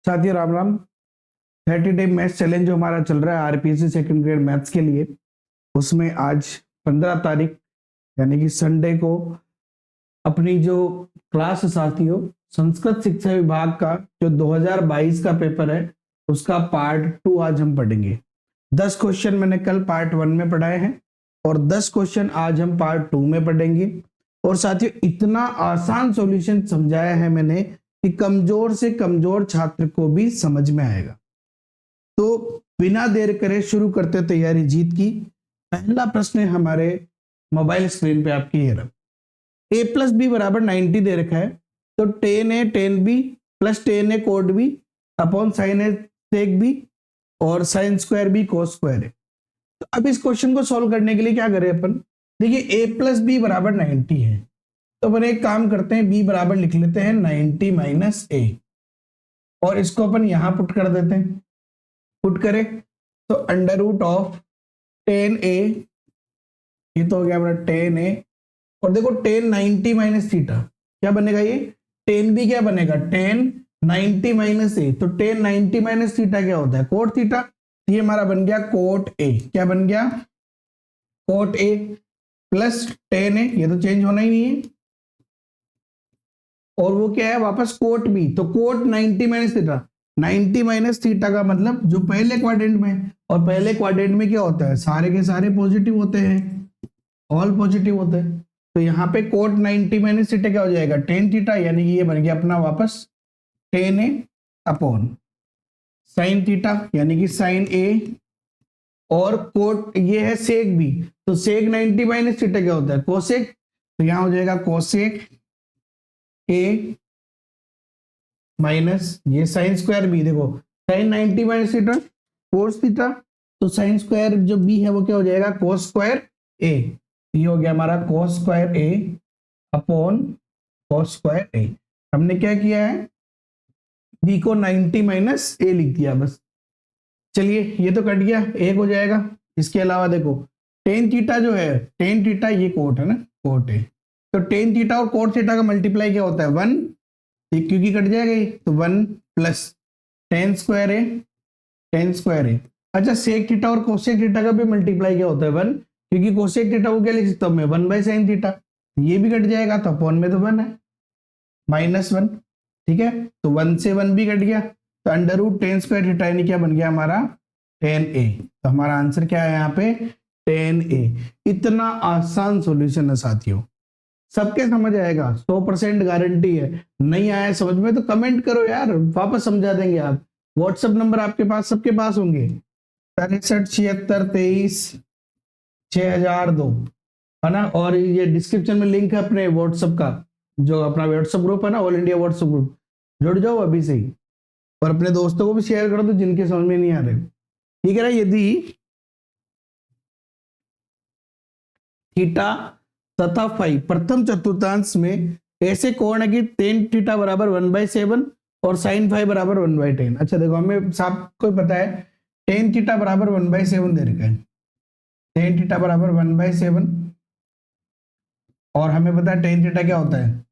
साथियों Ram Ram. 30 day maths challenge जो हमारा चल रहा है आरपीएससी सेकंड ग्रेड मैथ्स के लिए, उसमें आज 15 तारीख यानी कि संडे को अपनी जो क्लास साथियों संस्कृत शिक्षा विभाग का जो 2022 का पेपर है उसका पार्ट 2 आज हम पढ़ेंगे। 10 क्वेश्चन मैंने कल पार्ट 1 में पढ़ाए हैं और 10 क्वेश्चन आज हम पार्ट 2 में पढ़ेंगे। और साथियों इतना आसान सॉल्यूशन समझाया है मैंने कि कमजोर से कमजोर छात्र को भी समझ में आएगा। तो बिना देर करे शुरू करते तैयारी जीत की। पहला प्रश्न है हमारे मोबाइल स्क्रीन पे आपकी ये रहा। a प्लस बी बराबर 90 दे रखा है, तो tan A tan B plus tan A cot B upon sine A sec B और sine square B cos square है। तो अब इस क्वेश्चन को सॉल्व करने के लिए क्या करें अपन, देखिए a प्लस बी बराबर 90 है, तो अपन एक काम करते हैं b बराबर लिख लेते हैं 90 माइनस ए और इसको अपन यहां पुट कर देते हैं। पुट करें तो अंडर रूट ऑफ टेन ए, ये तो हो गया हमारा टेन ए, और देखो टेन 90 माइनस थीटा क्या बनेगा, ये टेन बी क्या बनेगा टेन 90 माइनस ए, तो टेन 90 माइनस थीटा क्या होता है कोट थीटा, तो ये हमारा बन गया कोट ए। क्या बन गया कोट ए प्लस टेन ए, ये तो चेंज होना ही नहीं है, और वो क्या है वापस कोट बी, तो cot 90 minus theta, 90 minus theta का मतलब जो पहले क्वाड्रेंट में, और पहले क्वाड्रेंट में क्या होता है सारे के सारे पॉजिटिव होते हैं, ऑल पॉजिटिव होते हैं, तो यहाँ पे कोट 90 माइनस थीटा क्या हो जाएगा टेन थीटा, यानी कि ये बन गया अपना वापस टेन ए अपॉन साइन थीटा यानी कि साइन ए, और कोट ये है सेक बी, तो सेक 90 माइनस थीटा क्या होता है कोसेक, तो यहाँ हो जाएगा कोसेक ए माइनस ये साइन स्क्वायर बी, देखो sine 90 minus theta cos theta, तो साइन स्क्वायर जो बी है वो क्या हो जाएगा कोस स्क्वायर ए, ये हो गया हमारा कोस स्क्वायर ए अपॉन कोस स्क्वायर ए। हमने क्या किया है बी को 90 माइनस ए लिख दिया बस। चलिए ये तो कट गया, एक हो जाएगा। इसके अलावा देखो टेन थीटा जो है, टेन थीटा ये कोट है ना, कोट है, तो टेन थीटा और कोट थीटा का मल्टीप्लाई क्या होता है वन, क्योंकि कट जाएगा ये, तो वन प्लस टेन स्क्वायर है, टेन स्क्वायर है। अच्छा सेक थीटा और कोसेक थीटा का भी मल्टीप्लाई क्या होता है वन, क्योंकि कोसेक थीटा को क्या लिख सकता हूं मैं वन बाई साइन थीटा, ये भी कट जाएगा तो अपॉन में तो वन है माइनस वन, ठीक है, तो वन से वन भी कट गया, तो under root tan square theta यानी क्या बन गया हमारा टेन ए, तो हमारा आंसर क्या है यहाँ पे टेन ए। इतना आसान सॉल्यूशन है साथियों, सबके समझ आएगा, 100% गारंटी है। नहीं आया समझ में तो कमेंट करो यार, वापस समझा देंगे आप। व्हाट्सएप नंबर आपके पास सबके पास होंगे 6376236002 है ना, और ये डिस्क्रिप्शन में लिंक है अपने व्हाट्सएप का, जो अपना व्हाट्सएप ग्रुप है ना ऑल इंडिया व्हाट्सएप ग्रुप, जुड़ जाओ अभी से ही और अपने दोस्तों को भी शेयर कर दो जिनके समझ में नहीं आ रहे। ठीक है ना, यदि थीटा तथा फाई प्रथम चतुर्थांश में ऐसे कोण है कि टेन थीटा बराबर 1/7 और साइन फाई बराबर 1/10। अच्छा देखो हमें सबको पता है टेन थीटा बराबर 1/7 दे रखा है, टेन थीटा बराबर 1/7, और हमें पता है टेन थीटा क्या होता है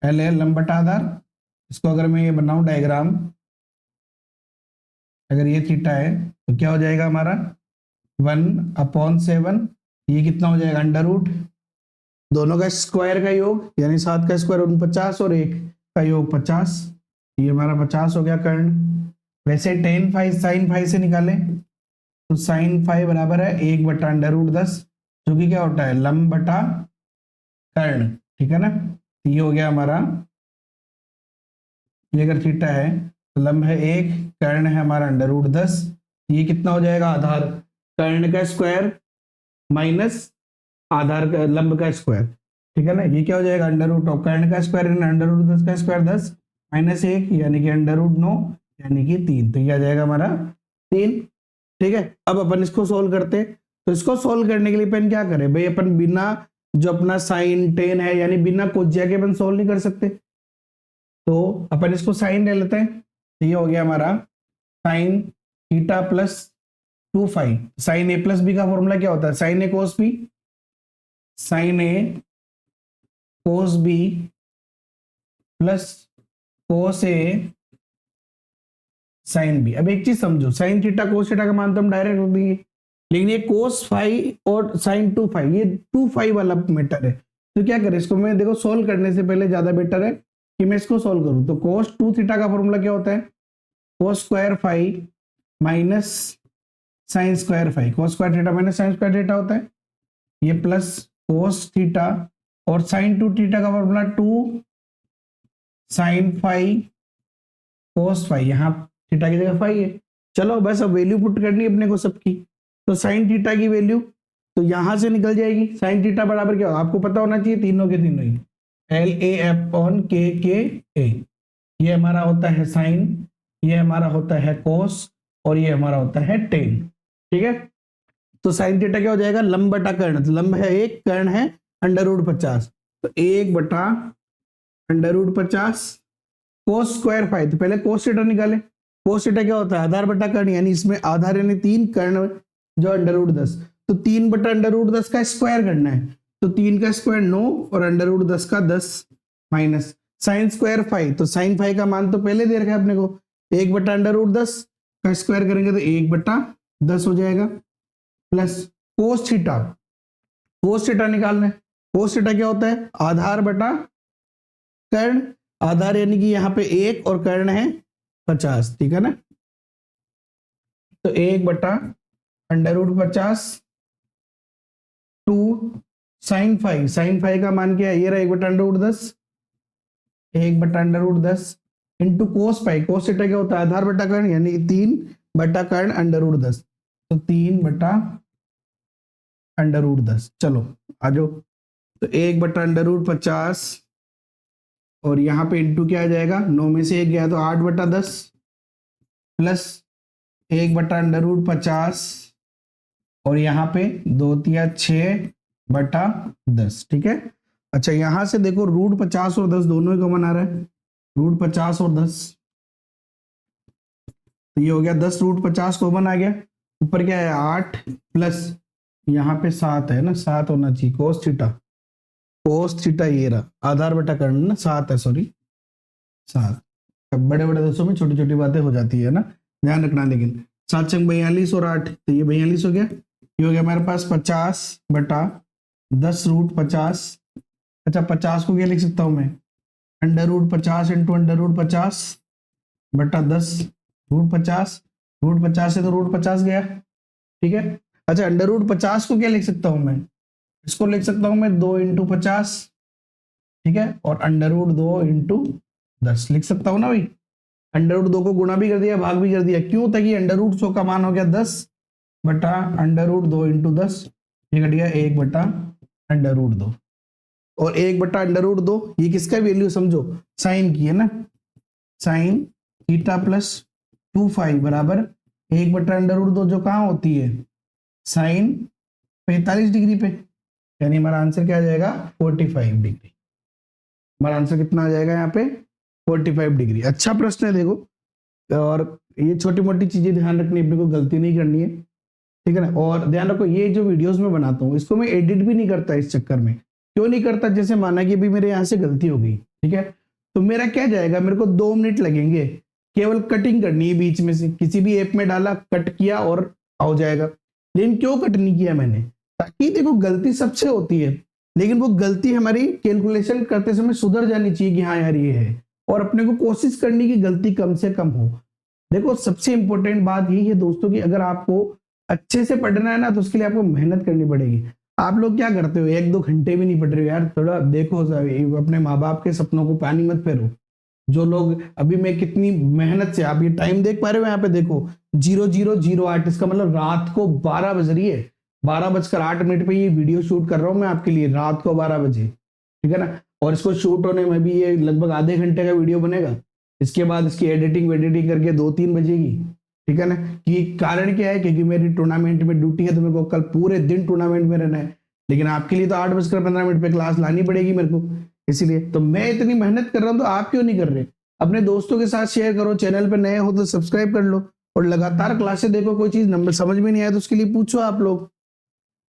एल है लंब बटा आधार। इसको अगर मैं ये बनाऊं डायग्राम, अगर ये थीटा है तो क्या हो जाएगा हमारा 1/7, ये कितना हो जाएगा अंडर रूट दोनों का स्क्वायर का योग यानी 7 का स्क्वायर 49 और 1 का योग 50, ये हमारा 50 हो गया कर्ण। वैसे टेन फाइव साइन फाइव से निकालें तो साइन फाइव बराबर है 1/√10, जो कि क्या होता है लंब बटा कर्ण, ठीक है ना, तो ये हो गया हमारा, ये अगर थीटा है तो लंब है 1, कर्ण है हमारा √10, ये कितना हो जाएगा आधार कर्ण का स्क्वायर माइनस आधार का लंब का स्क्वायर, ठीक है ना, ये क्या हो जाएगा अंडर रूट ऑफ कर्ण का स्क्वायर √10 का स्क्वायर 10 माइनस 1 यानी कि √9 यानी कि 3, तो ये आ जाएगा हमारा 3। ठीक है, अब अपन इसको सोल्व करते, तो इसको सोल्व करने के लिए अपन क्या करें भाई, अपन बिना जो अपना साइन टेन है यानी बिना कोज्या के अपन सोल्व नहीं कर सकते, तो अपन इसको साइन ले लेते हैं, तो ये हो गया हमारा sine theta plus 2 phi, sine A plus B का फॉर्मूला क्या होता है sine A cos B, sine A cos B plus cos A sine B. अब एक चीज समझो, साइन थीटा कोस थीटा का मान तो हम डायरेक्ट रख देंगे, लेकिन ये कोस फाई और साइन 2 फाई, ये 2 फाई वाला मैटर है। तो क्या करें इसको, मैं देखो सोल्व करने से पहले ज्यादा बेटर है कि मैं इसको सोल्व करूं। तो कोस 2 थीटा का फॉर्मूला क्या होता है, cos square phi minus sine square phi, cos square theta minus sine square theta होता है ये, प्लस कोस थीटा और साइन 2 थीटा का formula 2 sine phi cos phi, यहाँ थीटा की जगह फाई है। चलो बस अब वैल्यू पुट करनी है अपने को सबकी। तो साइन थीटा की वैल्यू तो यहां से निकल जाएगी, साइन थीटा बराबर क्या होगा आपको पता होना चाहिए, तीनों के तीनों ही एल ए अपॉन के ए। ये हमारा होता है साइन, ये हमारा होता है कोस और ये हमारा होता है टेन। ठीक है, तो साइन थीटा क्या हो जाएगा, लंब बटा कर्ण, तो लंब है 1, कर्ण है √50, तो 1/√50 कोस स्क्वायर फाई। तो पहले कोस थीटा निकाले, कोस थीटा क्या होता है आधार बटा कर्ण, यानी इसमें आधार यानी 3, कर्ण जो √10, तो 3/√10 का स्क्वायर करना है, तो 3 का स्क्वायर 9 और √10 का 10 माइनस साइन स्क्वायर फाई, तो साइन फाई का मान तो पहले दे रखा है अपने को, 1/√10 का स्क्वायर करेंगे तो 1/10 हो जाएगा, plus cos theta, cos theta निकालना है, कोस थीटा क्या होता है आधार बटा कर्ण, आधार यानी कि यहाँ पे 1 और कर्ण है 50, ठीक है ना। तो 1/√50 to sine phi, sine phi का मान क्या है ये रहा 1/√10, 1/√10 into cos phi, cos theta क्या होता है आधार बटा कर्ण यानी 3 बटा कर्ण √10, तो 3/√10। चलो आ जाओ, तो 1/√50 और यहाँ पे इंटू क्या आ जाएगा, 9 में से 1 गया तो 8/10 प्लस 1/√50 और यहाँ पे 2 तिया 6/10। ठीक है, अच्छा यहां से देखो √50 और 10 दोनों ही कॉमन आ रहा है, √50 और 10, तो ये हो गया 10√50 कॉमन आ गया, ऊपर क्या है 8 प्लस यहाँ पे 7 है ना, 7 होना चाहिए, कोस थीटा, कोस थीटा ये रहा आधार बटा कर्ण ना 7 है, सॉरी 7, अब बड़े बड़े दोस्तों में छोटी छोटी बातें हो जाती है ना, ध्यान रखना। लेकिन 7 चंग 42 और 8, तो ये 42 हो गया, ये हो गया हमारे पास 50/10√50। अच्छा 50 को क्या लिख सकता हूं मैं, √50 इंटू √50 बटा 10√50, √50 से तो √50 गया, ठीक है। अच्छा √50 को क्या लिख सकता हूं मैं, इसको लिख सकता हूं मैं 2 × 50, ठीक है, और √2 × 10 लिख सकता हूं ना भाई, √2 को गुणा भी कर दिया भाग भी कर दिया, क्यों, ताकि √100 का मान हो गया 10 बटा √2 × 10, ये कट गया 1/√2, और 1/√2 ये किसका वैल्यू समझो, साइन की है ना, साइन थीटा प्लस 2 फाई बराबर 1/√2 जो कहाँ होती है साइन 45 डिग्री पे, यानी हमारा आंसर क्या आ जाएगा 45 डिग्री। हमारा आंसर कितना आ जाएगा यहाँ पे 45 डिग्री। अच्छा प्रश्न है देखो, और ये छोटी मोटी चीजें ध्यान रखनी, अपने को गलती नहीं करनी है, ठीक है ना। और ध्यान रखो ये जो वीडियोस में बनाता हूँ इसको मैं एडिट भी नहीं करता इस चक्कर में, क्यों नहीं करता, जैसे माना कि अभी मेरे यहाँ से गलती हो गई, ठीक है, तो मेरा क्या जाएगा, मेरे को 2 मिनट लगेंगे, केवल कटिंग करनी है बीच में से, किसी भी ऐप में डाला कट किया और हो जाएगा। लेकिन क्यों कट नहीं किया मैंने, ताकि देखो गलती सबसे होती है, लेकिन वो गलती हमारी कैलकुलेशन करते समय सुधर जानी चाहिए कि हाँ यार ये है, और अपने को कोशिश करनी की गलती कम से कम हो। देखो सबसे इंपॉर्टेंट बात यही है दोस्तों कि अगर आपको अच्छे से पढ़ना है ना तो उसके लिए आपको मेहनत करनी पड़ेगी। आप लोग क्या करते हो 1-2 घंटे भी नहीं पढ़ रहे हो यार, थोड़ा देखो अपने माँ बाप के सपनों को पानी मत फेरो। जो लोग अभी मैं कितनी मेहनत से, आप ये टाइम देख पा रहे हो यहाँ पे देखो 0008, इसका मतलब रात को 12 बज रही है, 12:08 पे ये वीडियो शूट कर रहा हूँ मैं आपके लिए रात को 12 बजे, ठीक है ना। और इसको शूट होने में भी ये लगभग आधे घंटे का वीडियो बनेगा, इसके बाद इसकी एडिटिंग करके 2-3 बजेगी, ठीक है ना। कि कारण क्या है, क्योंकि मेरी टूर्नामेंट में ड्यूटी है तो मेरे को कल पूरे दिन टूर्नामेंट में रहना है, लेकिन आपके लिए तो 8:15 पे क्लास लानी पड़ेगी मेरे को, इसीलिए तो मैं इतनी मेहनत कर रहा हूँ, तो आप क्यों नहीं कर रहे। अपने दोस्तों के साथ शेयर करो, चैनल पे नए हो तो सब्सक्राइब कर लो, और लगातार क्लासेस देखो, कोई चीज नंबर समझ में नहीं आया तो उसके लिए पूछो आप लोग।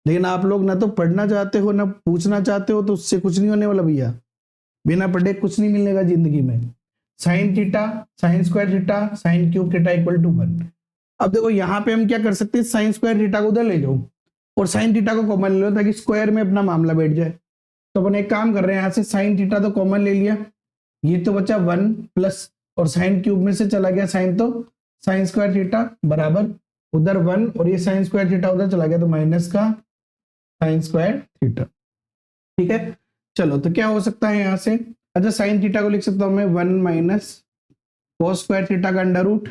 लेकिन आप लोग ना तो पढ़ना चाहते हो ना पूछना चाहते हो, तो उससे कुछ नहीं होने वाला भैया। बिना पढ़े कुछ नहीं मिलेगा जिंदगी में। Sine theta sine square theta sine cube theta equal to 1। अब देखो यहाँ पे हम क्या कर सकते हैं, साइन स्क्वायर थीटा को उधर ले जाओ और साइन थीटा को कॉमन ले लो ताकि स्क्वायर में अपना मामला बैठ जाए। तो अपन एक काम कर रहे हैं, यहाँ से साइन थीटा तो कॉमन ले लिया, ये तो बचा 1 प्लस और साइन क्यूब में से चला गया साइन, तो साइन स्क्वायर थीटा बराबर उधर 1 और ये साइन स्क्वायर थीटा उधर चला गया तो माइनस का साइन स्क्वायर थीटा। ठीक है, चलो तो क्या हो सकता है यहाँ से, अच्छा साइन थीटा को लिख सकता हूं मैं 1 माइनस कोस स्क्वायर थीटा का अंडर रूट,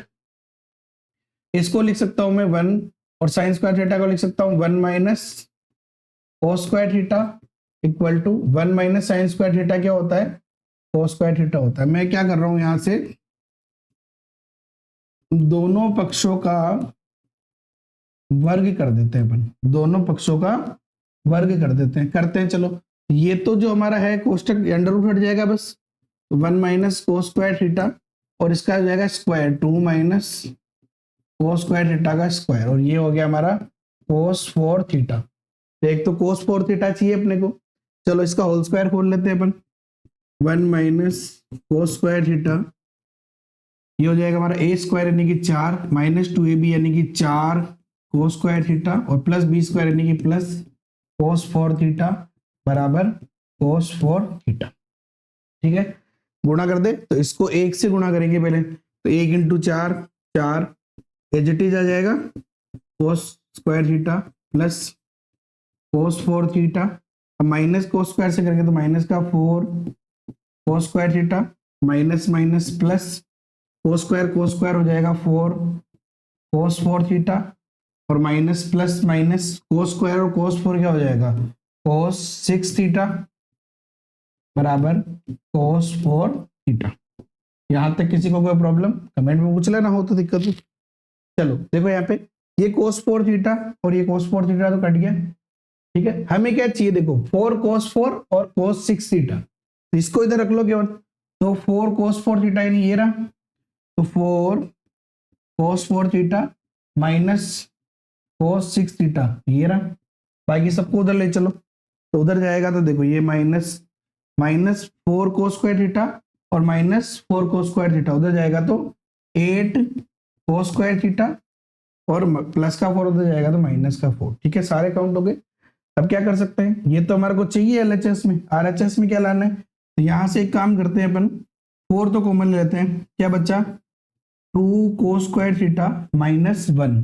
इसको लिख सकता हूं मैं 1 और साइन स्क्वायर थीटा को लिख सकता हूं 1 minus cos square theta equal to 1 minus sine square theta क्या होता है, कोस स्क्वायर थीटा होता है। मैं क्या कर रहा हूं यहां से दोनों पक्षों का वर्ग कर देते हैं, अपन दोनों पक्षों का वर्ग कर देते हैं, करते हैं। चलो ये तो जो हमारा है कोष्टक अंडर रूट हट जाएगा बस, 1 माइनस कोस स्क्वायर थीटा और इसका हो जाएगा square 2 minus cos square theta का स्क्वायर और ये हो गया हमारा कोस 4 थीटा। तो एक तो कोस 4 थीटा चाहिए अपने को, चलो इसका होल स्क्वायर खोल लेते हैं अपन, 1 माइनस कोस स्क्वायर थीटा ये हो जाएगा हमारा ए स्क्वायर यानी कि 4 माइनस 2ab यानी कि 4 कोस स्क्वायर थीटा और प्लस बी स्क्वायर यानी कि प्लस कोस 4 थीटा बराबर कोस 4 थीटा। ठीक है, गुणा कर दे तो इसको 1 से गुणा करेंगे पहले, तो 1 इंटू 4 4 एज इट इज आ जाएगा कोस square theta plus cos 4 theta, अब माइनस कोस स्क्वायर से करेंगे तो माइनस का 4 कोस square theta minus minus plus cos square हो जाएगा 4 कोस 4 थीटा और minus plus minus cos square और कोस 4 क्या हो जाएगा कोस 6 थीटा बराबर कोस 4 थीटा। यहां तक किसी को कोई प्रॉब्लम कमेंट में पूछ लेना हो तो दिक्कत हो। चलो देखो यहाँ पे ये कोस 4 थीटा और ये कोस 4 थीटा तो कट गया। ठीक है, हमें क्या चाहिए देखो 4 कोस 4 और कोस 6 थीटा, तो इसको इधर रख लो केवल, तो 4 कोस 4 थीटा यानी ये रहा, तो 4 कोस 4 थीटा माइनस कोस 6 थीटा ये रहा, बाकी सबको उधर ले चलो तो उधर जाएगा तो देखो ये माइनस 4 कोस स्क्वायर थीटा और माइनस 4 कोस स्क्वायर थीटा उधर जाएगा तो 8 कोस स्क्वायर थीटा और प्लस का 4 उधर जाएगा तो माइनस का 4। ठीक है, सारे काउंट हो गए। अब क्या कर सकते हैं, ये तो हमारे को चाहिए एलएचएस में, आरएचएस में क्या लाना है, तो यहां से एक काम करते हैं अपन 4 तो कॉमन ले लेते हैं, क्या बच्चा 2 कोस स्क्वायर थीटा माइनस 1,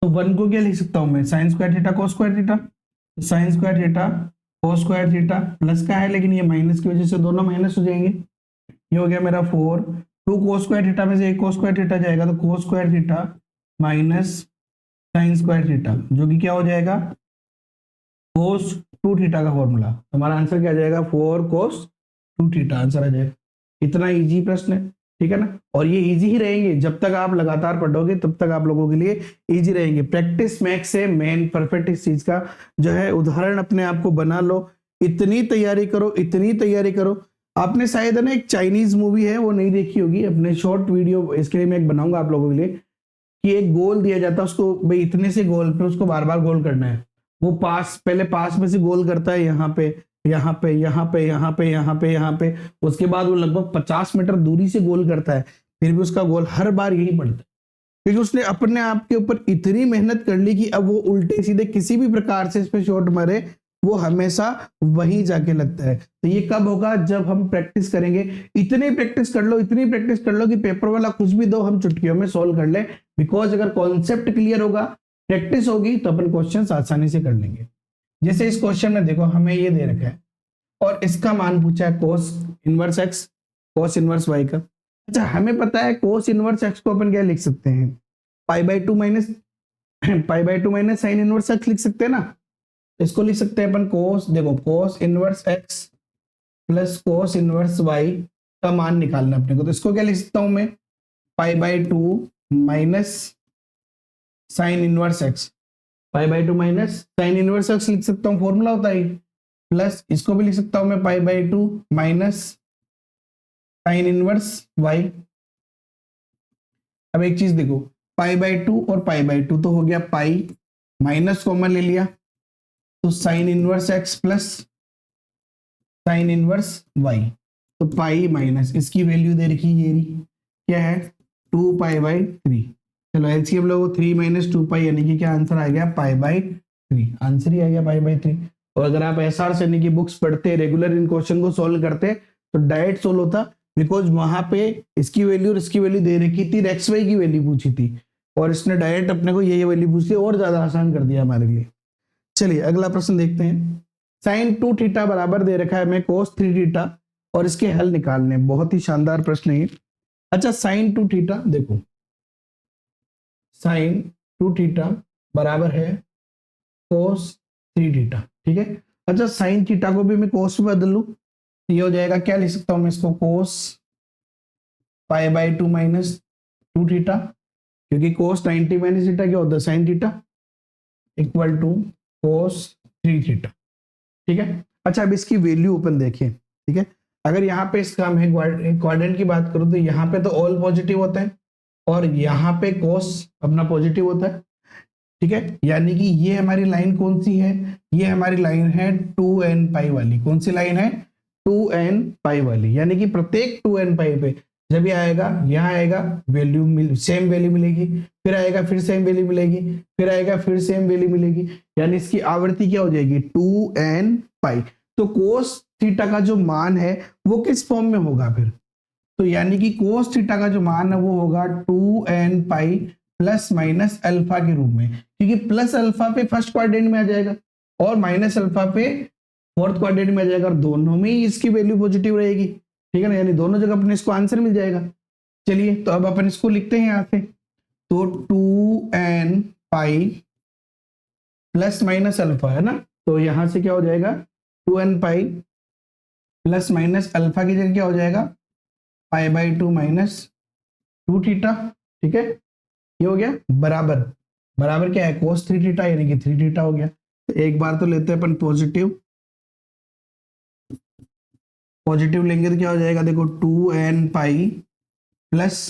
तो 1 को क्या लिख सकता हूं मैं sine square theta cos square theta, तो sine square theta cos square theta plus का है लेकिन ये माइनस की वजह से दोनों माइनस हो जाएंगे, ये हो गया मेरा 4 2 कोस स्क्वायर थीटा में से एक कोस स्क्वायर थीटा जाएगा तो कोस square theta minus sine square theta जो कि क्या हो जाएगा कोस 2 थीटा का फॉर्मूला, हमारा आंसर क्या आ जाएगा 4 कोस 2 थीटा आंसर आ जाएगा। इतना इजी प्रश्न है, ठीक है ना, और ये इजी ही रहेंगे जब तक आप लगातार पढ़ोगे तब तक आप लोगों के लिए इजी रहेंगे। प्रैक्टिस मैक्स से मेन परफेक्ट इस चीज का जो है उदाहरण अपने आप को बना लो, इतनी तैयारी करो इतनी तैयारी करो। आपने शायद ना एक चाइनीज मूवी है वो नहीं देखी होगी, अपने शॉर्ट वीडियो इसके लिए मैं एक बनाऊंगा आप लोगों के लिए, कि एक गोल दिया जाता है उसको भाई इतने से गोल पे उसको बार बार गोल करना है, वो पहले पास में से गोल करता है यहाँ पे यहाँ पे यहाँ पे यहाँ पे यहाँ पे यहाँ पे, उसके बाद वो लगभग 50 मीटर दूरी से गोल करता है, फिर भी उसका गोल हर बार यही पड़ता है क्योंकि उसने अपने आप के ऊपर इतनी मेहनत कर ली कि अब वो उल्टे सीधे किसी भी प्रकार से इस पे शॉट मारे वो हमेशा वहीं जाके लगता है। तो ये कब होगा, जब हम प्रैक्टिस करेंगे, इतनी प्रैक्टिस कर लो इतनी प्रैक्टिस कर लो कि पेपर वाला कुछ भी दो हम चुटकियों में सोल्व कर ले, बिकॉज अगर कॉन्सेप्ट क्लियर होगा प्रैक्टिस होगी तो अपन क्वेश्चन आसानी से कर लेंगे। जैसे इस क्वेश्चन में देखो हमें ये दे रखा है और इसका मान पूछा है cos inverse x cos inverse y का। अच्छा हमें पता है कोस इनवर्स एक्स को अपन क्या लिख सकते हैं π/2 माइनस साइन इनवर्स एक्स लिख सकते हैं ना, इसको लिख सकते हैं अपन कोस, देखो cos inverse x plus cos inverse y का मान निकालना अपने को, तो इसको क्या लिख सकता हूं मैं π/2 minus sine inverse x, π/2 minus sine inverse x लिख सकता हूँ, फॉर्मूला होता है, प्लस इसको भी लिख सकता हूं मैं π/2 माइनस साइन इनवर्स वाई। अब एक चीज देखो π/2 और π/2 तो हो गया पाई, माइनस कॉमन ले लिया तो sine inverse x plus sine inverse y, तो पाई माइनस इसकी वैल्यू दे रखी ये रही, क्या है 2 पाई/3। चलो एलसीएम लोगों 3 - 2 पाई यानी कि क्या आंसर आ गया पाई/3, आंसर ही आ गया पाई/3। और अगर आप एसआर सैनी की बुक्स पढ़ते रेगुलर इन क्वेश्चन को सॉल्व करते तो डायरेक्ट सोल्व होता, बिकॉज वहां पे इसकी वैल्यू और इसकी वैल्यू दे रखी थी, एक्स वाई की वैल्यू पूछी थी और इसने डायरेक्ट अपने को ये वैल्यू पूछ ली और ज्यादा आसान कर दिया हमारे लिए। चलिए अगला प्रश्न देखते हैं। साइन 2 थीटा बराबर दे रखा है हमें कोस 3 थीटा और इसके हल निकालने, बहुत ही शानदार प्रश्न है। अच्छा साइन 2 थीटा देखो, साइन 2 थीटा बराबर है कोस 3 थीटा, ठीक है। अच्छा साइन थीटा को भी मैं कोस में बदल लूं तो ये हो जाएगा, क्या लिख सकता हूं मैं इसको, कोस पाई/2 - 2 थीटा, क्योंकि कोस 90 - थीटा क्या होता है sine theta, equal to cos 3 theta, ठीक है। अच्छा अब इसकी वैल्यू अपन देखें, ठीक है। अगर यहाँ पे इसका हम क्वाड्रेंट की बात करूं तो यहाँ पे तो ऑल पॉजिटिव होता है और यहाँ पे कोस अपना पॉजिटिव होता है, ठीक है। यानी कि ये हमारी लाइन कौन सी है, ये हमारी लाइन है 2n पाई वाली। कौन सी लाइन है, 2n पाई वाली। यानी कि प्रत्येक 2n पाई पे जब ये आएगा, यहाँ आएगा वैल्यू सेम वैल्यू मिलेगी, फिर आएगा फिर सेम वैल्यू मिलेगी, फिर आएगा फिर सेम वैल्यू मिलेगी, यानी इसकी आवृत्ति क्या हो जाएगी 2n पाई। तो कोस थीटा का जो मान है वो किस फॉर्म में होगा फिर, तो यानी कि कोस थीटा का जो मान है वो होगा 2n pi plus minus alpha के रूप में, क्योंकि प्लस अल्फा पे फर्स्ट क्वाड्रेंट में आ जाएगा और माइनस अल्फा पे फोर्थ क्वाड्रेंट में आ जाएगा और दोनों में ही इसकी वैल्यू पॉजिटिव रहेगी, ठीक है ना, यानी दोनों जगह अपने इसको आंसर मिल जाएगा। चलिए तो अब अपन इसको लिखते हैं यहाँ से, तो 2n pi plus minus alpha है ना, तो यहां से क्या हो जाएगा 2n pi plus minus alpha की जगह क्या हो जाएगा पाई/2 - 2 थीटा, ठीक है। ये हो गया बराबर, बराबर क्या है कोस 3 थीटा यानी कि 3 थीटा हो गया। तो एक बार तो लेते हैं अपन पॉजिटिव, पॉजिटिव लेंगे तो क्या हो जाएगा देखो 2n पाई प्लस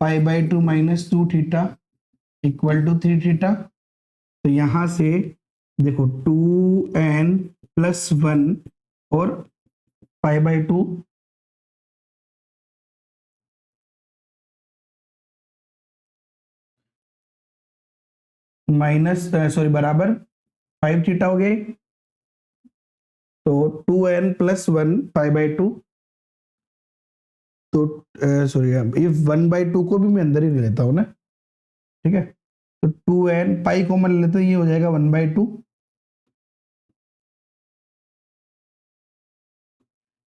पाई/2 - 2 थीटा इक्वल टू 3 थीटा। तो यहां से देखो 2n प्लस 1 और पाई/2 माइनस सॉरी बराबर 5 थीटा हो गई, तो 2n प्लस 1 पाई/2, तो सॉरी ये 1/2 को भी मैं अंदर ही ले लेता हूँ ना, ठीक है। तो 2n पाई कॉमन लेते ये हो जाएगा 1/2,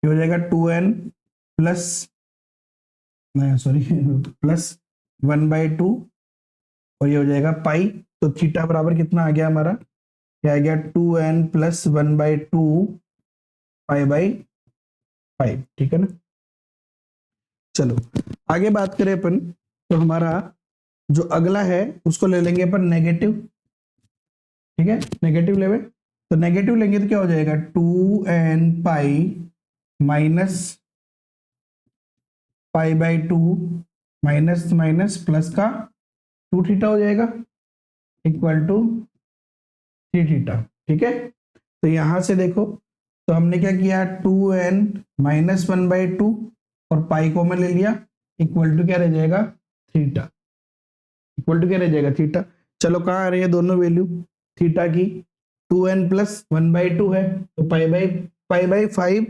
ये हो जाएगा 2n प्लस सॉरी प्लस 1/2 और ये हो जाएगा पाई। तो थीटा बराबर कितना आ गया हमारा, क्या आ गया 2n प्लस 1/2 पाई/5, ठीक है ना। चलो आगे बात करें अपन, तो हमारा जो अगला है उसको ले लेंगे अपन नेगेटिव, ठीक है, नेगेटिव लेवे। तो नेगेटिव लेंगे तो क्या हो जाएगा 2n पाई माइनस पाई/2 माइनस माइनस प्लस का 2 थीटा हो जाएगा इक्वल टू 3 थीटा, ठीक है। तो यहां से देखो, तो हमने क्या किया 2n - 1/2 और पाई कॉमन ले लिया, इक्वल टू क्या रह जाएगा थीटा, इक्वल टू क्या रह जाएगा थीटा। चलो कहाँ आ रही है दोनों वैल्यू थीटा की, 2n प्लस 1/2 है तो पाई/5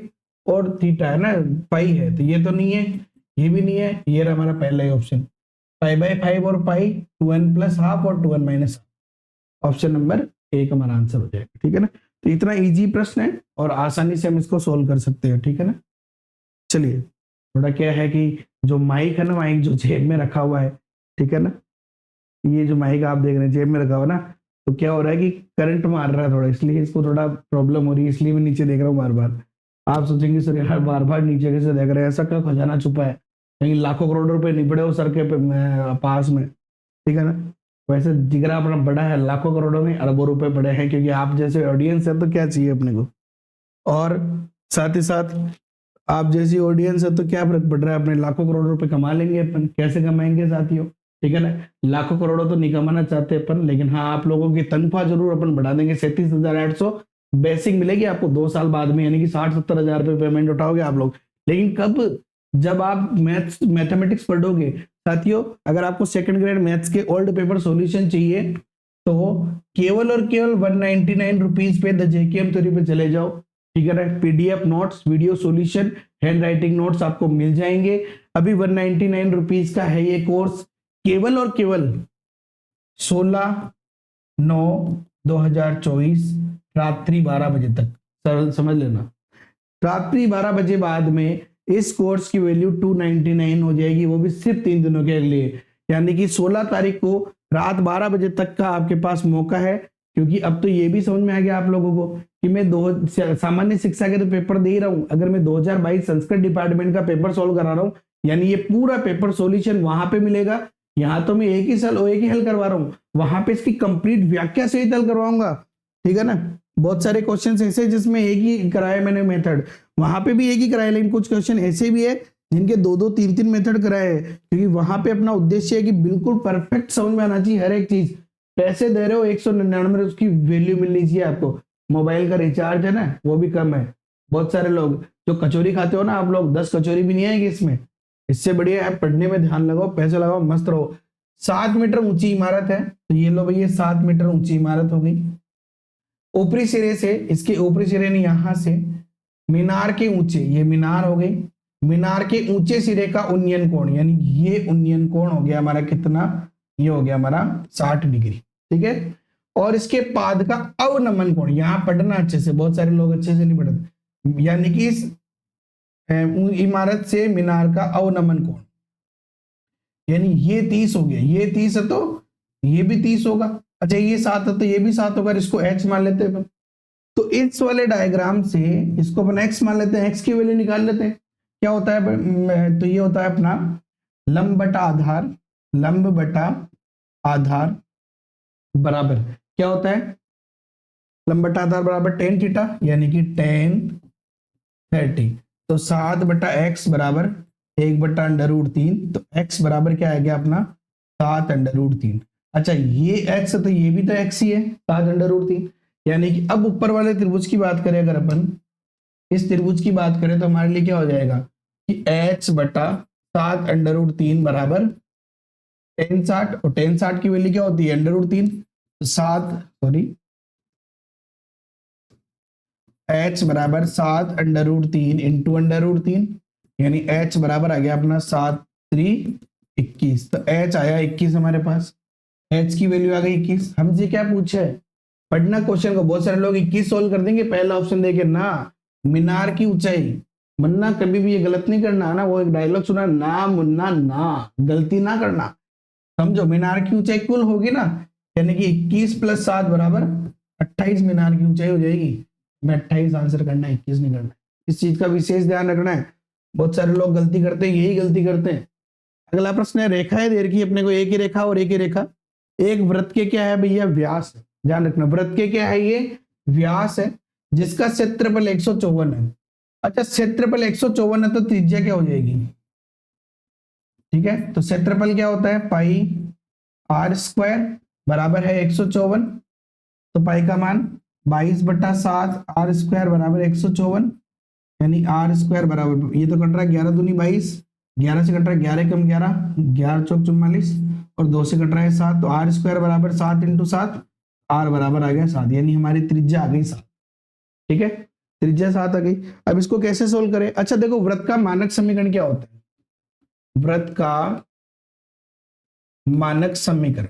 और थीटा है ना, पाई है तो ये तो नहीं है, ये भी नहीं है, ये रहा हमारा पहला ही ऑप्शन पाई/5 और पाई 2n प्लस हाफ और 2n माइनस, ऑप्शन नंबर एक हमारा आंसर हो जाएगा, ठीक है ना। तो इतना इजी प्रश्न है और आसानी से हम इसको सोल्व कर सकते हैं, ठीक है ना। चलिए थोड़ा क्या है कि जो माइक है ना, माइक जो जेब में रखा हुआ है, ठीक है ना, ये जो माइक आप देख रहे हैं जेब में रखा हुआ ना, तो क्या हो रहा है कि करंट मार रहा है थोड़ा, इसलिए इसको थोड़ा प्रॉब्लम हो रही है, इसलिए मैं नीचे देख रहा हूँ बार बार। आप सोचेंगे सर यार बार बार नीचे कैसे देख रहे हैं, ऐसा क्या खजाना छुपा है, कहीं लाखों करोड़ रुपए नहीं पड़े हो सर के पास में, ठीक है ना। वैसे जिगरा अपना बड़ा है, लाखों करोड़ों में अरबों रुपए पड़े हैं, क्योंकि आप जैसे ऑडियंस है तो क्या चाहिए अपने को, और साथ ही साथ आप जैसी ऑडियंस है तो क्या फर्क पड़ रहा है, अपने लाखों करोड़ रुपए कमा लेंगे अपन, कैसे कमाएंगे साथियों, ठीक है ना। लाखों करोड़ों तो नहीं कमाना चाहते अपन, लेकिन हाँ आप लोगों की तनख्वाह जरूर अपन बढ़ा देंगे, 37,800 बेसिक मिलेगी आपको 2 साल बाद में, यानी कि 60-70 हजार रुपए पेमेंट उठाओगे आप लोग, लेकिन कब, जब आप मैथमेटिक्स पढ़ोगे। साथियों, अगर आपको सेकंड ग्रेड मैथ्स के ओल्ड पेपर सॉल्यूशन चाहिए तो केवल और केवल 199 रुपीज पे द जेकेएम थ्योरी पे चले जाओ। ठीक है ना, PDF notes, video solution, hand writing notes आपको मिल जाएंगे। अभी 199 रुपीज का है ये कोर्स, केवल और केवल 16/9/2024 रात्रि 12 बजे तक। सरल समझ लेना, रात्रि 12 बजे बाद में इस कोर्स की वैल्यू 299 हो जाएगी, वो भी सिर्फ 3 दिनों के लिए। यानी कि 16 तारीख को रात 12 बजे तक का आपके पास मौका है। क्योंकि अब तो ये भी समझ में आ गया आप लोगों को कि मैं सामान्य शिक्षा के तो पेपर दे ही रहा हूं, अगर मैं 2022 संस्कृत डिपार्टमेंट का पेपर सोल्व करा रहा हूं, यानी ये पूरा पेपर सॉल्यूशन वहां पे मिलेगा। यहाँ तो मैं एक ही हल करवा रहा हूँ, वहां पे इसकी कंप्लीट व्याख्या सहित हल करवाऊंगा। ठीक है ना, बहुत सारे क्वेश्चन ऐसे जिसमें एक ही कराया मैंने मेथड, वहां पे भी एक ही कराया, लेकिन कुछ क्वेश्चन ऐसे भी है जिनके 2-2 3-3 मेथड कराए हैं, क्योंकि वहां पे अपना उद्देश्य है कि बिल्कुल परफेक्ट समझ में आना चाहिए हर एक चीज। पैसे दे रहे हो 199, उसकी वैल्यू मिलनी चाहिए आपको। मोबाइल का रिचार्ज है ना, वो भी कम है। बहुत सारे लोग जो कचौरी खाते हो ना आप लोग, 10 कचौरी भी नहीं आएगी इसमें। इससे बढ़िया है पढ़ने में ध्यान लगाओ, पैसे लगाओ, मस्त रहो। 7 मीटर ऊंची इमारत है, तो ये लो भैया 7 मीटर ऊंची इमारत हो गई। ऊपरी सिरे से, इसके ऊपरी सिरे ने यहां से मीनार के ऊंचे, ये मीनार हो गई, मीनार के ऊंचे सिरे का उन्नयन कोण, यानी ये उन्नयन कोण हो गया हमारा कितना, ये हो गया हमारा 60 डिग्री। ठीक है, और इसके पाद का अवनमन कोण, यहां पढ़ना अच्छे से, बहुत सारे लोग अच्छे से नहीं पढ़ते, यानी कि इस इमारत से मीनार का अवनमन कोण, यानी ये 30 हो गया, ये 30 है तो ये भी 30 होगा। अच्छा ये 7 है तो ये भी 7 होगा, इसको h मान लेते हैं। तो इस वाले डायग्राम से इसको अपन x मान लेते हैं, x की वैल्यू निकाल लेते हैं। क्या होता है, तो ये होता है अपना लंब बटा आधार, लंब बटा आधार बराबर क्या होता है, लंब बटा आधार बराबर tan थीटा, यानी कि tan 30। तो 7 बटा x बराबर 1 बटा √3, तो x बराबर क्या आ गया अपना 7 √3। अच्छा ये x है तो ये भी तो x ही है, 7 √3। यानी कि अब ऊपर वाले त्रिभुज की बात करें, अगर अपन इस त्रिभुज की बात करें तो हमारे लिए क्या हो जाएगा कि h बटा 7 √3 बराबर tan 60, और tan 60 की वैल्यू क्या होती है √3, 7 सॉरी h बराबर 7 √3 इंटू √3, यानी h बराबर आ गया अपना 7×3=21। तो h आया 21 हमारे पास, h की वैल्यू आ गई 21। हमसे क्या पूछा है, पढ़ना क्वेश्चन को। बहुत सारे लोग 21 सोल्व कर देंगे पहला ऑप्शन देके ना, मीनार की ऊंचाई। मुन्ना कभी भी ये गलत नहीं करना ना, वो एक डायलॉग सुना ना, मुन्ना ना, गलती ना करना। समझो, मीनार की ऊंचाई कुल होगी ना, यानी कि 21 + 7 बराबर 28 मीनार की ऊंचाई हो जाएगी। मैं 28 आंसर करना है, 21 नहीं करना। इस चीज का विशेष ध्यान रखना है, बहुत सारे लोग गलती करते हैं, यही गलती करते हैं। अगला प्रश्न है, रेखाएं दे रखी अपने को, एक ही रेखा और एक ही रेखा। एक वृत्त के क्या है भैया, व्यास है। ध्यान रखना, वृत्त के क्या है, ये व्यास है, जिसका क्षेत्रफल 154 है। अच्छा क्षेत्रफल 154 है तो त्रिज्या क्या हो जाएगी, ठीक है, तो क्षेत्रफल क्या होता है पाई r² बराबर है 154, तो पाई का मान 22/7 r² बराबर 154, यानी r² बराबर, ये तो कट रहा है 11 दूनी 22, 11 से कट रहा है 11 कम 11, 11 चौक 44, और 2 से कट रहा है 7, तो r² बराबर 7 × 7, r बराबर आ गया 7, यानी हमारी त्रिज्या आ गई 7। ठीक है, त्रिज्या 7 आ गई। अब इसको कैसे सोल्व करें। अच्छा देखो, वृत्त का मानक समीकरण क्या होता है, वृत्त का मानक समीकरण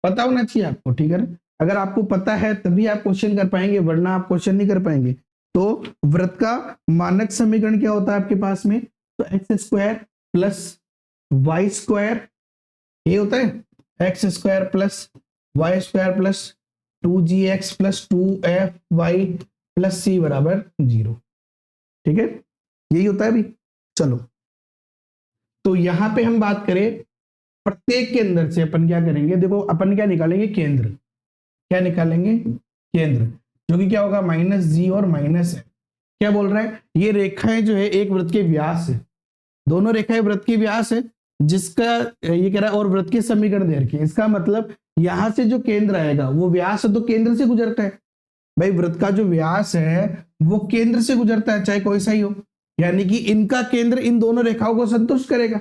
पता होना चाहिए आपको। ठीक है ना, अगर आपको पता है तभी आप क्वेश्चन कर पाएंगे, वरना आप क्वेश्चन नहीं कर पाएंगे। तो वृत्त का मानक समीकरण क्या होता है आपके पास में, तो x² + y², ये होता है x² + y² + 2gx + 2fy + c बराबर 0। ठीक है, यही होता है भी। चलो, तो यहां पे हम बात करें प्रत्येक के अंदर से अपन क्या करेंगे, देखो अपन क्या निकालेंगे, केंद्र। क्या निकालेंगे, केंद्र, जो कि क्या होगा -g और -f। क्या बोल रहा है, ये रेखाएं जो है एक वृत्त के व्यास है, दोनों रेखाएं वृत्त के व्यास है, जिसका ये कह रहा है, और वृत्त के समीकरण दे रखे। इसका मतलब यहां से जो केंद्र आएगा वो व्यास है तो केंद्र से गुजरता है। भाई वृत्त का जो व्यास है वो केंद्र से गुजरता है, चाहे कोई सा ही हो। यानी कि इनका केंद्र इन दोनों रेखाओं को संतुष्ट करेगा,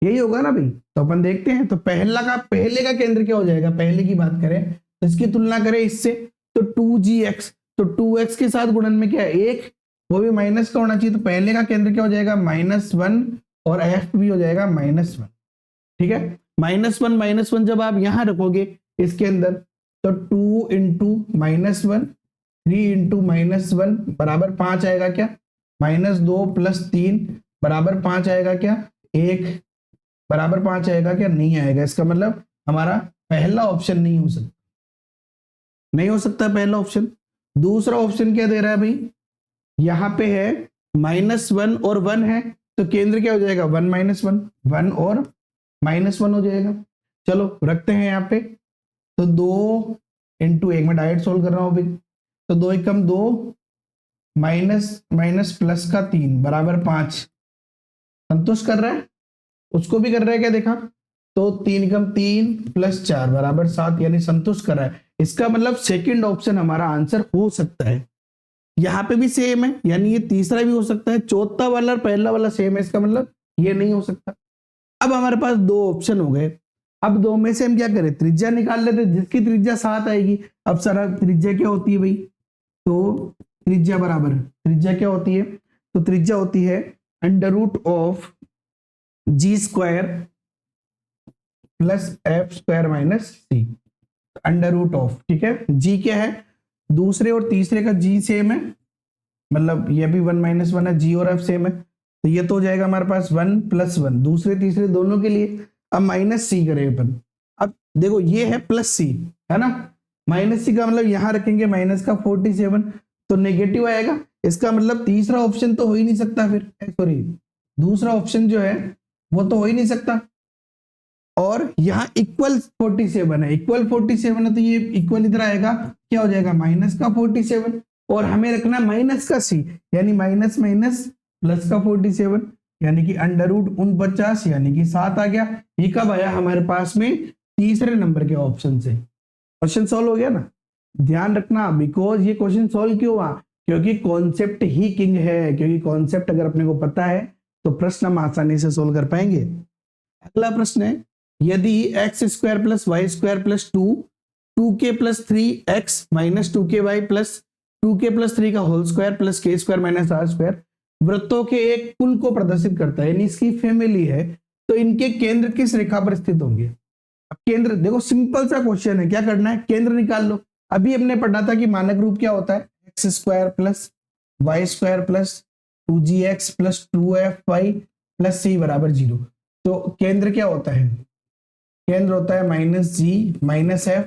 यही होगा ना भाई। तो अपन देखते हैं, तो पहले का केंद्र क्या हो जाएगा, पहले की बात करें तो इसकी तुलना करें इससे, तो 2gx, तो 2x के साथ गुणन में क्या है 1, वो भी माइनस का होना चाहिए, तो पहले का केंद्र क्या हो जाएगा -1 और f भी हो जाएगा -1, ठीक है। -1 जब आप यहां रखोगे इसके अंदर, तो 2 इंटू -1, 3 इंटू -1 बराबर 5 आएगा क्या, -2 + 3 बराबर 5 आएगा क्या, 1 बराबर 5 आएगा क्या, नहीं आएगा। इसका मतलब हमारा पहला ऑप्शन नहीं हो सकता, नहीं हो सकता पहला ऑप्शन। दूसरा ऑप्शन क्या दे रहा है भाई, यहां पे है -1 और 1 है, तो केंद्र क्या हो जाएगा 1 - 1, 1 और -1 हो जाएगा। चलो रखते हैं यहाँ पे, तो 2 इंटू 1 में डायरेक्ट सोल्व कर रहा हूं अभी, तो 2 एकम 2 माइनस माइनस प्लस का 3 बराबर 5 संतुष्ट कर रहा है, उसको भी कर रहा है क्या देखा, तो 3 एकम 3 + 4 बराबर 7, यानी संतुष्ट कर रहा है। इसका मतलब सेकंड ऑप्शन हमारा आंसर हो सकता है। यहाँ पे भी सेम है, यानी ये तीसरा भी हो सकता है, चौथा वाला और पहला वाला सेम है, इसका मतलब ये नहीं हो सकता। अब हमारे पास दो ऑप्शन हो गए, अब दो में से हम क्या करें, त्रिज्या निकाल लेते, जिसकी त्रिज्या 7 आएगी। अब सारा त्रिज्या क्या होती है भाई, तो त्रिज्या बराबर, त्रिज्या क्या होती है, तो त्रिज्या होती है √g² + f² - c, √, ठीक है। g क्या है, दूसरे और तीसरे का g सेम है, मतलब ये भी 1 - 1 है, g और f सेम है, तो ये तो हो जाएगा हमारे पास 1 + 1 दूसरे तीसरे दोनों के लिए। अब -c करें अपन, अब देखो ये है +c है ना, -c का मतलब यहां रखेंगे -47, तो नेगेटिव आएगा, इसका मतलब तीसरा ऑप्शन तो हो ही नहीं सकता फिर, सॉरी दूसरा ऑप्शन जो है वो तो हो ही नहीं सकता। और यहाँ =47 है, =47 है, तो ये इक्वल इधर आएगा, क्या हो जाएगा -47, और हमें रखना माइनस का c, यानी माइनस माइनस प्लस का 47, यानी कि √49, यानी कि 7 आ गया। ये कब आया हमारे पास में, तीसरे नंबर के ऑप्शन से। क्वेश्चन सॉल्व हो गया ना, ध्यान रखना, बिकॉज ये क्वेश्चन सॉल्व क्यों हुआ, क्योंकि कॉन्सेप्ट ही किंग है, क्योंकि कॉन्सेप्ट अगर अपने को पता है तो प्रश्न हम आसानी से सोल्व कर पाएंगे। अगला प्रश्न है, यदि x² + y² + 2 2k + 3x - 2ky + 2k + 3 का होल स्क्वायर + k² - r² वृत्तों के एक कुल को प्रदर्शित करता है, यानी इसकी फैमिली है, तो इनके केंद्र किस रेखा पर स्थित होंगे। अब केंद्र देखो, सिंपल सा क्वेश्चन है, क्या करना है, केंद्र निकाल लो। अभी हमने पढ़ा था कि मानक रूप क्या होता है, x² + y² + 2gx + 2fy + c = 0। तो केंद्र क्या होता है, केंद्र होता है -g - f,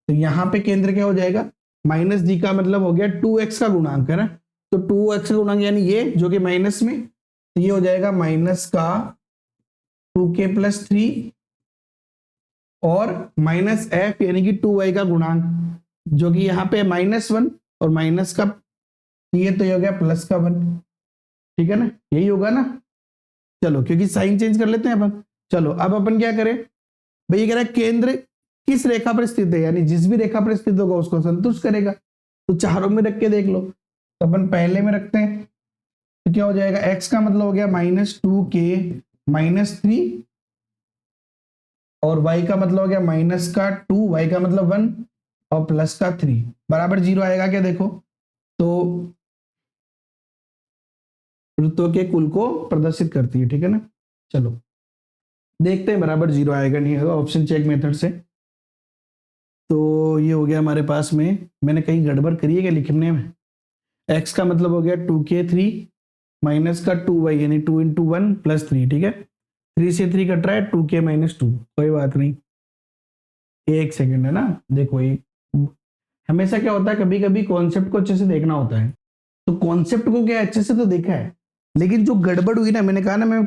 तो यहाँ पे केंद्र क्या हो जाएगा, -g का मतलब हो गया 2x का गुणांक है ना, तो 2x का गुणांक यानी ये जो कि माइनस में, तो ये हो जाएगा माइनस का 2k + 3 और -f यानी कि 2y का गुणांक, जो कि यहाँ पे -1 और माइनस का, ये तो हो गया प्लस का 1, ठीक है ना, यही होगा ना। चलो क्योंकि साइन चेंज कर लेते हैं अपन। चलो अब अपन क्या करें भाई, ये कह रहा है केंद्र किस रेखा पर स्थित है, यानी जिस भी रेखा पर स्थित होगा उसको संतुष्ट करेगा, तो चारों में रख के देख लो। तो अपन पहले में रखते हैं, तो क्या हो जाएगा, x का मतलब हो गया -2k - 3 और y का मतलब हो गया -2, y का मतलब 1 और प्लस का 3 बराबर 0 आएगा क्या, देखो तो वृत्तों के कुल को प्रदर्शित करती है, ठीक है ना। चलो देखते हैं बराबर 0 आएगा नहीं आएगा ऑप्शन चेक मेथड से। तो ये हो गया हमारे पास में, मैंने कहीं गड़बड़ करी है क्या लिखने में, x का मतलब हो गया 2k3 माइनस का 2y यानी 2 × 1 + 3, ठीक है, 3 से 3 कट रहा है, 2k - 2, कोई बात नहीं, एक सेकंड है ना। देखो ये हमेशा क्या होता है, कभी कभी कॉन्सेप्ट को अच्छे से देखना होता है, तो कॉन्सेप्ट को क्या अच्छे से तो देखा है, लेकिन जो गड़बड़ हुई ना, मैंने कहा ना मैं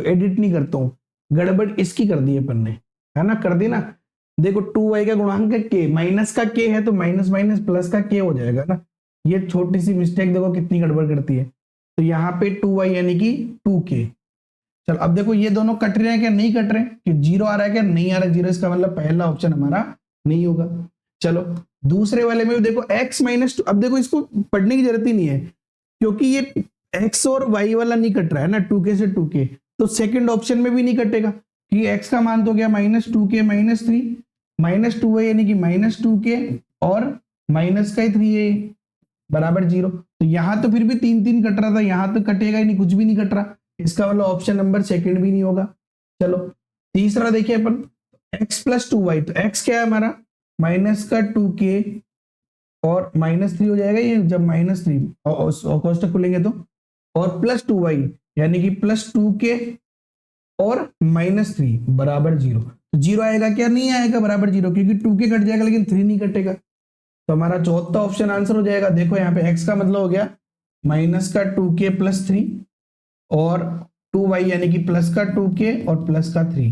एडिट नहीं करता हूँ, गड़बड़ इसकी कर दी अपन ने, है ना, कर दी ना। देखो 2y का गुणांक है k, माइनस का k है तो माइनस माइनस प्लस का k हो जाएगा ना, ये छोटी सी मिस्टेक देखो कितनी गड़बड़ करती है। तो यहाँ पे 2y यानी कि 2k। चल अब देखो ये दोनों कट रहे हैं क्या, नहीं कट रहे, कि 0 आ रहा है क्या, नहीं आ रहा 0, इसका मतलब पहला ऑप्शन हमारा नहीं होगा। चलो दूसरे वाले में भी देखो x - 2, अब देखो इसको पढ़ने की जरूरत ही नहीं है, क्योंकि ये एक्स और वाई वाला नहीं कट रहा है ना, 2k से 2k, तो सेकंड ऑप्शन में भी नहीं कटेगा कि एक्स का मान तो गया -2k -3 -2 है, यानी कि -2k और माइनस का ही 3 है बराबर 0। तो यहां तो फिर भी 3 कट रहा था, यहां तो कटेगा ही नहीं, कुछ भी नहीं कट रहा, इसका मतलब ऑप्शन नंबर सेकंड भी नहीं होगा। चलो तीसरा देखिए अपन, x + 2y, तो x क्या है हमारा -2k और -3 हो जाएगा ये जब -3 और कोष्टक खुलेंगे तो, और +2y यानी कि +2k और -3 बराबर 0। तो 0 आएगा क्या, नहीं आएगा बराबर 0, क्योंकि 2k कट जाएगा लेकिन 3 नहीं कटेगा। तो हमारा चौथा ऑप्शन आंसर हो जाएगा। देखो यहाँ पे x का मतलब हो गया -2k + 3 और 2y यानी कि +2k और +3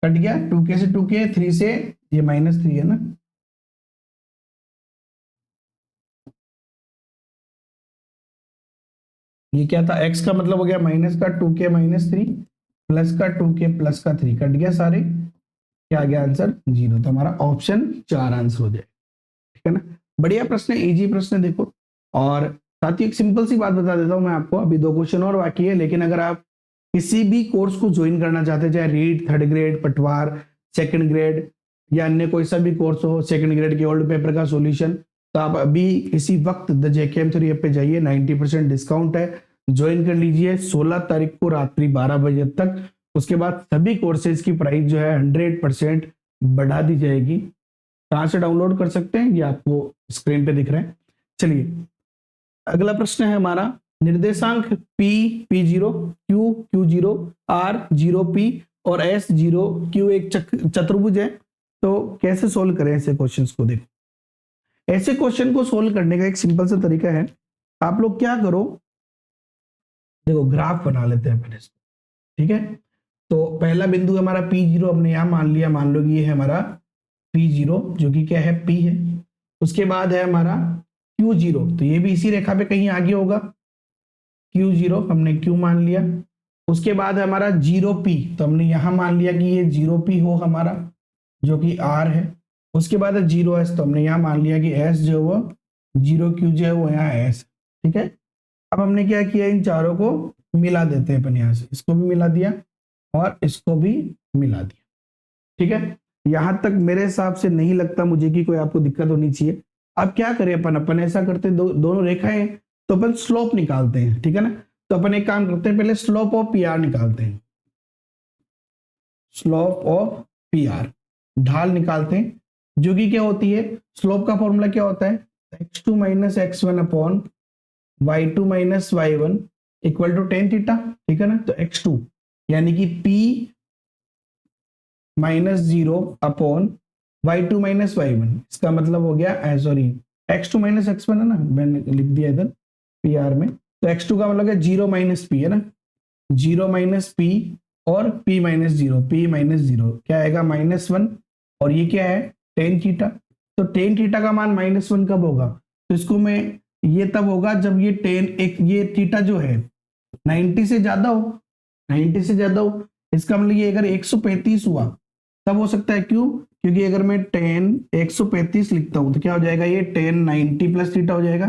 कट गया, 2k से 2k, 3 से ये -3 है ना। ये क्या था, x का मतलब हो गया -2k -3 +2k +3 कट गया सारे, क्या आ गया आंसर 0। तो हमारा ऑप्शन 4 आंसर हो जाएगा, ठीक है ना। बढ़िया प्रश्न है, इजी प्रश्न है देखो। और साथ ही एक सिंपल सी बात बता देता हूं मैं आपको, अभी 2 क्वेश्चन और बाकी है, लेकिन अगर आप किसी भी कोर्स को ज्वाइन करना चाहते हैं, चाहे रीड 3rd ग्रेड, पटवार 2nd ग्रेड या अन्य कोई सा भी कोर्स हो, 2nd ग्रेड के ओल्ड पेपर का सॉल्यूशन, तो आप अभी इसी वक्त द JKM3 ऐप पे जाइए, 90% डिस्काउंट है, ज्वाइन कर लीजिए 16 तारीख को रात्रि 12 बजे तक। उसके बाद सभी कोर्सेज की प्राइस जो है 100% बढ़ा दी जाएगी। कहां से डाउनलोड कर सकते हैं, ये आपको स्क्रीन पे दिख रहे हैं। चलिए अगला प्रश्न है हमारा, निर्देशांक p p0, q q0, r 0p और s 0q एक चतुर्भुज है, तो कैसे सोल्व करें ऐसे क्वेश्चंस को। देखो ऐसे क्वेश्चन को सोल्व करने का एक सिंपल सा तरीका है, आप लोग क्या करो, देखो ग्राफ बना लेते हैं पहले इसको, ठीक है। तो पहला बिंदु हमारा P0 हमने यहां मान लिया, मान लो कि ये है हमारा P0 जो कि क्या है P है। उसके बाद है हमारा Q0, तो ये भी इसी रेखा पे कहीं आगे होगा, Q0 हमने Q मान लिया। उसके बाद है हमारा 0p, तो हमने यहां मान लिया कि ये 0p हो हमारा, जो कि R है। उसके बाद है 0s, तो हमने यहां मान लिया कि S जो वो 0q जो है वो यहाँ S, ठीक है। अब हमने क्या किया, इन चारों को मिला देते हैं अपन, यहां से इसको भी मिला दिया और इसको भी मिला दिया, ठीक है। यहां तक मेरे हिसाब से नहीं लगता मुझे कि कोई आपको दिक्कत होनी चाहिए। अब क्या करें अपन, अपन ऐसा करते हैं, दोनों रेखाएं तो अपन स्लोप निकालते हैं, ठीक है ना। तो अपन एक काम करते हैं, पहले स्लोप ऑफ पी आर निकालते हैं, स्लोप ऑफ पी आर, ढाल निकालते हैं, जो कि क्या होती है, स्लोप का फॉर्मूला क्या होता है, x2 - x1 upon y2 - y1 equal to tan theta, ठीक है ना। तो x2 यानी कि p -0 अपॉन y2 - y1, इसका मतलब हो गया, सॉरी x2 - x1 है ना, मैंने लिख दिया इधर पी आर में, तो x2 का मतलब है 0 - p है ना, 0 - p और p -0, p -0 क्या आएगा -1, और ये क्या है tan थीटा। तो tan थीटा का मान -1 कब होगा, तो इसको मैं, ये तब होगा जब ये ये थीटा जो है 90 से ज्यादा हो, 90 से ज्यादा हो, इसका मतलब ये अगर 135 हुआ तब हो सकता है, क्यों, क्योंकि अगर मैं tan 135 लिखता हूं तो क्या हो जाएगा, ये tan 90 प्लस थीटा हो जाएगा,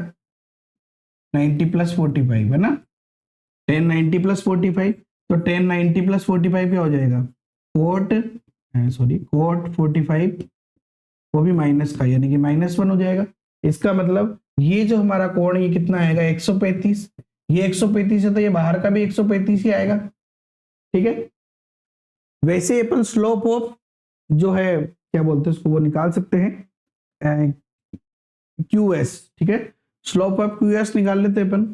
90 + 45 है ना, tan 90 + 45, तो tan 90 + 45 क्या हो जाएगा, कोट, सॉरी कोट 45, वो भी माइनस का, यानी कि -1 हो जाएगा। इसका मतलब ये जो हमारा कोण ये कितना आएगा 135, ये 135 है तो ये बाहर का भी 135 ही आएगा, ठीक है। वैसे अपन स्लोप ऑफ जो है क्या बोलते हैं उसको, वो निकाल सकते हैं QS, ठीक है। स्लोप ऑफ QS निकाल लेते हैं अपन,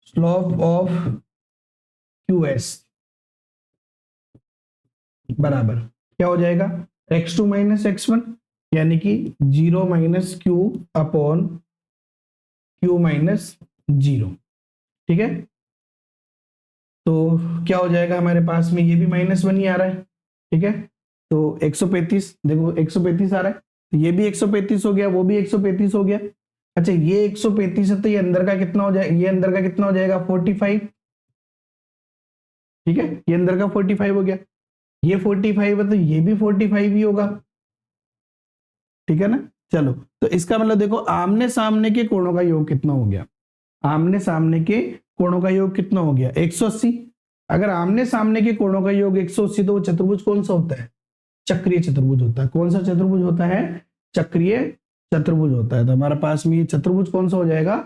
स्लोप ऑफ QS बराबर क्या हो जाएगा, x2 - x1 यानी कि 0 - q अपॉन q - 0, ठीक है। तो क्या हो जाएगा हमारे पास में, ये भी -1 ही आ रहा है, ठीक है। तो 135, देखो 135 आ रहा है, तो ये भी 135 हो गया, वो भी 135 हो गया। अच्छा ये 135 है तो ये अंदर का कितना हो जाएगा, ये अंदर का कितना हो जाएगा 45, ठीक है, ये अंदर का 45 हो गया, ये 45 है तो ये भी 45 ही होगा, ठीक है ना। चलो तो इसका मतलब देखो आमने सामने के कोणों का योग कितना हो गया, आमने सामने के कोणों का योग कितना हो गया 180। अगर आमने सामने के कोणों का योग 180 तो वो चतुर्भुज कौन सा होता है? चक्रीय चतुर्भुज होता है। कौन सा चतुर्भुज होता है? चक्रीय चतुर्भुज होता है। तो हमारे पास में ये चतुर्भुज कौन सा हो जाएगा?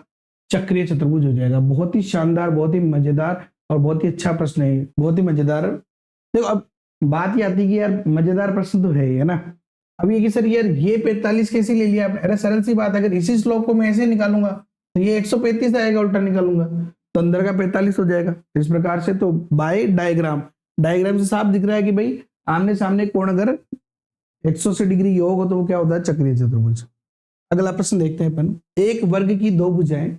चक्रीय चतुर्भुज हो जाएगा। बहुत ही शानदार, बहुत ही मजेदार और बहुत ही अच्छा प्रश्न है, बहुत ही मजेदार। देखो अब बात ये आती है कि यार मजेदार प्रश्न तो है ही, है ना। अब ये कि सर यार ये 45 कैसे ले लिया आपने? अरे सरल सी बात है, अगर इसी श्लोक को मैं ऐसे निकालूंगा तो ये 135 आएगा, उल्टा निकालूंगा तो अंदर का 45 हो जाएगा। इस प्रकार से तो बाय डायग्राम, डायग्राम से साफ दिख रहा है कि भाई आमने सामने कोण अगर 180 डिग्री योग हो तो वो क्या होता है? चक्रीय चतुर्भुज। अगला प्रश्न देखते हैं अपन। एक वर्ग की दो भुजाएं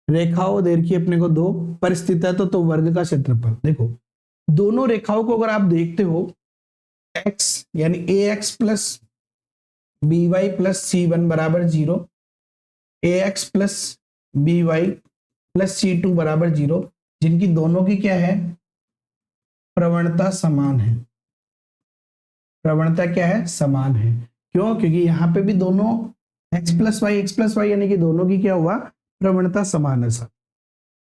रेखाओं दे रखी अपने को दो परिस्थित है तो वर्ग का क्षेत्रफल। देखो दोनों रेखाओं को अगर आप देखते हो x यानी ax plus by plus c1 बराबर 0, ax plus by plus c2 बराबर 0, जिनकी दोनों की क्या है? प्रवणता समान है। प्रवणता क्या है? समान है। क्यों? क्योंकि यहाँ पे भी दोनों x प्लस वाई यानी कि दोनों की क्या हुआ? प्रवणता समान है सर।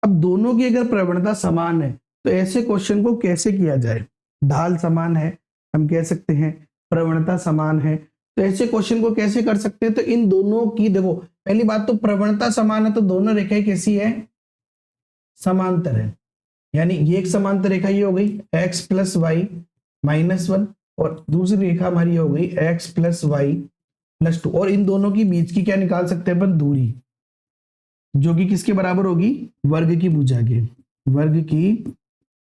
अब दोनों की अगर प्रवणता समान है तो ऐसे क्वेश्चन को कैसे किया जाए? ढाल समान है, हम कह सकते हैं प्रवणता समान है, तो ऐसे क्वेश्चन को कैसे कर सकते हैं? तो इन दोनों की देखो पहली बात तो प्रवणता समान है तो दोनों रेखाएं कैसी है? समांतर है। यानी ये एक समांतर रेखा ये हो गई x प्लस वाई माइनस 1 और दूसरी रेखा हमारी हो गई x प्लस वाई प्लस 2, और इन दोनों की बीच की क्या निकाल सकते हैं अपन? दूरी, जो कि किसके बराबर होगी? वर्ग की भुजा के। वर्ग की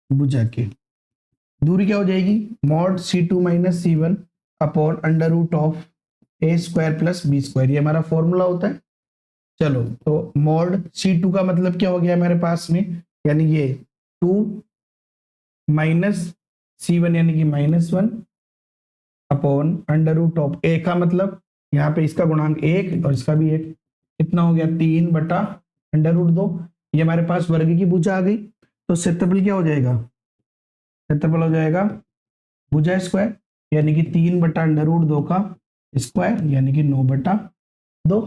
भुजा के दूरी क्या हो जाएगी? Mod c2 minus c1 upon under root of a square plus b square, ये हमारा फॉर्मूला होता है। चलो तो मॉड c2 का मतलब क्या हो गया हमारे पास में? यानी ये 2 माइनस c1 यानी कि minus 1 upon under root of A का मतलब यहाँ पे इसका गुणांक 1 और इसका भी 1, कितना हो गया? 3 बटा अंडर रूट 2। ये हमारे पास वर्ग की भुजा आ गई। तो क्षेत्रफल क्या हो जाएगा? क्षेत्रफल हो जाएगा भुजा स्क्वायर यानी कि 3 बटा अंडर रूट 2 का स्क्वायर यानी कि 9 बटा 2।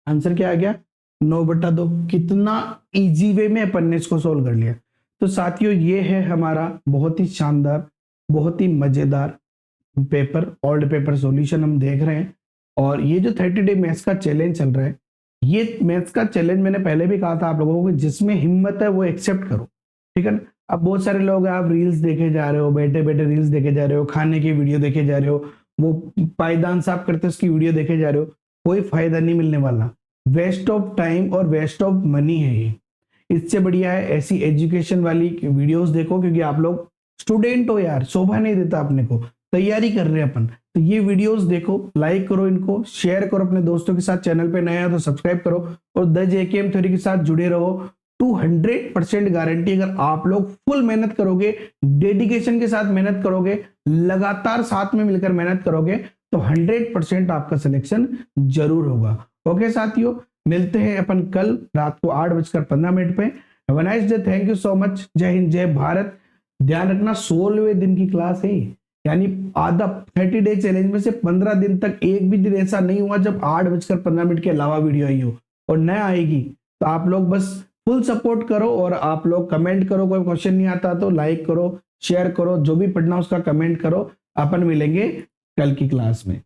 आंसर क्या आ गया? 9 बटा 2। कितना इजी वे में अपन ने इसको सोल्व कर लिया। तो साथियों ये है हमारा बहुत ही शानदार, बहुत ही मजेदार पेपर, ओल्ड पेपर सॉल्यूशन हम देख रहे हैं। और ये जो 30 डे मैथ्स का चैलेंज चल रहा है, ये मैथ्स का चैलेंज मैंने पहले भी कहा था आप लोगों को, जिसमें हिम्मत है वो एक्सेप्ट करो, ठीक है ना। अब बहुत सारे लोग हैं, आप रील्स देखे जा रहे हो, बैठे बैठे रील्स देखे जा रहे हो, खाने की वीडियो देखे जा रहे हो, वो पायदान साफ करते उसकी वीडियो देखे जा रहे हो, कोई फायदा नहीं मिलने वाला। वेस्ट ऑफ टाइम और वेस्ट ऑफ मनी है ये। इससे बढ़िया है ऐसी एजुकेशन वाली वीडियोस देखो, क्योंकि आप लोग स्टूडेंट हो यार, शोभा नहीं देता अपने को, तैयारी कर रहे हैं अपन। तो ये वीडियोस देखो, लाइक करो, इनको शेयर करो अपने दोस्तों के साथ, चैनल पे नया है तो सब्सक्राइब करो और द जेकेएम थ्योरी के साथ जुड़े रहो। 200% गारंटी, अगर आप लोग फुल मेहनत करोगे, डेडिकेशन के साथ मेहनत करोगे, लगातार साथ में मिलकर मेहनत करोगे तो 100% आपका सिलेक्शन जरूर होगा। ओके साथियों, मिलते हैं अपन कल रात को 8:15 पे। Have a nice day, thank you so much, जय हिंद जय भारत। ध्यान रखना 16वें दिन की क्लास है, यानी आधा 30 डे चैलेंज में से 15 दिन तक एक भी दिन ऐसा नहीं हुआ जब 8:15 के अलावा वीडियो आई हो, और नया आएगी। तो आप लोग बस फुल सपोर्ट करो और आप लोग कमेंट करो, कोई क्वेश्चन नहीं आता तो लाइक करो, शेयर करो, जो भी पढ़ना उसका कमेंट करो। अपन मिलेंगे कल की क्लास में।